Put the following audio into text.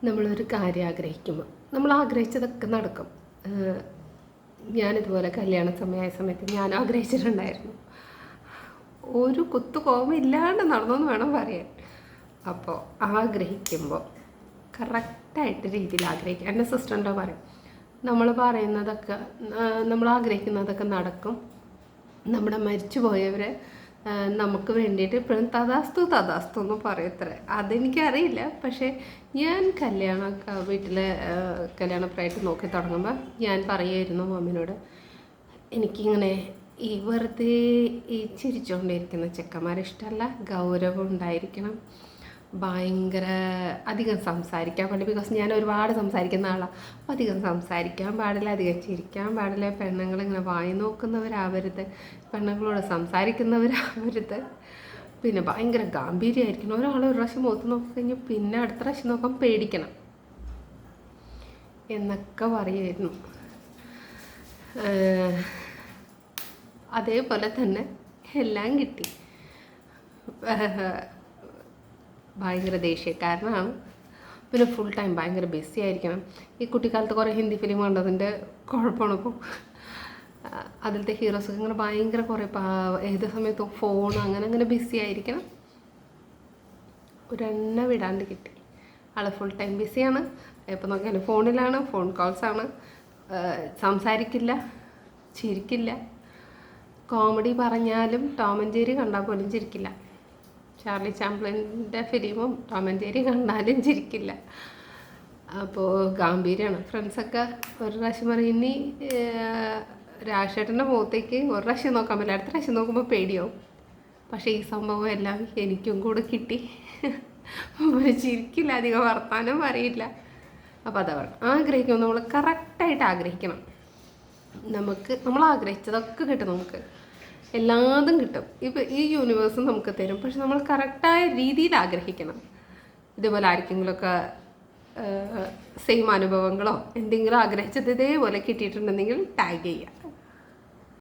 നമ്മളൊരു കാര്യം ആഗ്രഹിക്കുമ്പോൾ നമ്മൾ ആഗ്രഹിച്ചതൊക്കെ നടക്കും. ഞാനിതുപോലെ കല്യാണ സമയമായ സമയത്ത് ഞാൻ ആഗ്രഹിച്ചിട്ടുണ്ടായിരുന്നു. ഒരു കുത്തു കോമില്ലാണ്ട് നടന്നെന്ന് വേണം പറയാൻ. അപ്പോൾ ആഗ്രഹിക്കുമ്പോൾ കറക്റ്റായിട്ട് രീതിയിൽ ആഗ്രഹിക്കുക. എൻ്റെ സിസ്റ്ററിൻ്റെ പറയും, നമ്മൾ പറയുന്നതൊക്കെ നമ്മൾ ആഗ്രഹിക്കുന്നതൊക്കെ നടക്കും. നമ്മുടെ മരിച്ചു പോയവരെ നമുക്ക് വേണ്ടിയിട്ട് ഇപ്പോഴും തഥാസ്തു തഥാസ്തു എന്ന് പറയത്രേ. അതെനിക്കറിയില്ല. പക്ഷേ ഞാൻ വീട്ടിലെ കല്യാണപ്രായിട്ട് നോക്കി തുടങ്ങുമ്പോൾ ഞാൻ പറയുമായിരുന്നു മമ്മിനോട്, എനിക്കിങ്ങനെ ഈ വെറുതെ ഈ ചിരിച്ചുകൊണ്ടിരിക്കുന്ന ചെക്കന്മാരെ ഇഷ്ടമല്ല, ഗൗരവം ഉണ്ടായിരിക്കണം, ഭയങ്കര അധികം സംസാരിക്കാൻ പാടില്ല. ബിക്കോസ് ഞാൻ ഒരുപാട് സംസാരിക്കുന്ന ആളാണ്. അപ്പോൾ അധികം സംസാരിക്കാൻ പാടില്ല, അധികം ചിരിക്കാൻ പാടില്ല, പെണ്ണുങ്ങളിങ്ങനെ വായി നോക്കുന്നവരാവരുത്, പെണ്ണുങ്ങളോട് സംസാരിക്കുന്നവരാവരുത്, പിന്നെ ഭയങ്കര ഗാംഭീര്യമായിരിക്കണം. ഒരാൾ ഒരു പ്രാവശ്യം മുഖത്ത് നോക്കിക്കഴിഞ്ഞാൽ പിന്നെ അടുത്ത പ്രാവശ്യം നോക്കാൻ പേടിക്കണം എന്നൊക്കെ പറയുമായിരുന്നു. അതേപോലെ തന്നെ എല്ലാം കിട്ടി. ഭയങ്കര ദേഷ്യക്കാരനാണ്. പിന്നെ ഫുൾ ടൈം ഭയങ്കര ബിസി ആയിരിക്കണം. ഈ കുട്ടിക്കാലത്ത് കുറേ ഹിന്ദി ഫിലിം കണ്ടതിൻ്റെ കുഴപ്പമാണ്. ഇപ്പോൾ അതിലത്തെ ഹീറോസൊക്കെ ഇങ്ങനെ ഭയങ്കര കുറേ ഏത് സമയത്തും ഫോൺ അങ്ങനെ ബിസി ആയിരിക്കണം. ഒരെണ്ണ വിടാണ്ട് കിട്ടി. ആൾ ഫുൾ ടൈം ബിസിയാണ്. എപ്പോൾ നോക്കിയാലും ഫോണിലാണ്, ഫോൺ കോൾസാണ്. സംസാരിക്കില്ല, ചിരിക്കില്ല. കോമഡി പറഞ്ഞാലും ടോം ആൻഡ് ജെറി കണ്ടാൽ പോലും ചിരിക്കില്ല. ചാർലി ചാപ്ലിൻ്റെ ഫിലിമും ടോം ആൻഡ് ജെറി കണ്ടാലും ചിരിക്കില്ല. അപ്പോൾ ഗാംഭീര്യമാണ്. ഫ്രണ്ട്സൊക്കെ ഒരു പ്രാവശ്യം പറയും, ഇനി രാജേട്ടൻ്റെ മുഖത്തേക്ക് ഒരു പ്രാവശ്യം നോക്കാൻ പറ്റില്ല, അടുത്ത പ്രാവശ്യം നോക്കുമ്പോൾ പേടിയാവും. പക്ഷേ ഈ സംഭവം എല്ലാം എനിക്കും കൂടെ കിട്ടി. ചിരിക്കില്ല, അധികം വർത്താനം പറയില്ല. അപ്പോൾ അതാ പറയും, ആഗ്രഹിക്കുമ്പോൾ നമ്മൾ കറക്റ്റായിട്ട് ആഗ്രഹിക്കണം. നമ്മൾ ആഗ്രഹിച്ചതൊക്കെ കിട്ടും. നമുക്ക് എല്ലാതും കിട്ടും. ഇപ്പോൾ ഈ യൂണിവേഴ്സും നമുക്ക് തരും. പക്ഷെ നമ്മൾ കറക്റ്റായ രീതിയിൽ ആഗ്രഹിക്കണം. ഇതേപോലെ ആർക്കെങ്കിലുമൊക്കെ സെയിം അനുഭവങ്ങളോ എന്തെങ്കിലും ആഗ്രഹിച്ചത് ഇതേപോലെ കിട്ടിയിട്ടുണ്ടെങ്കിൽ ടാഗ് ചെയ്യുക.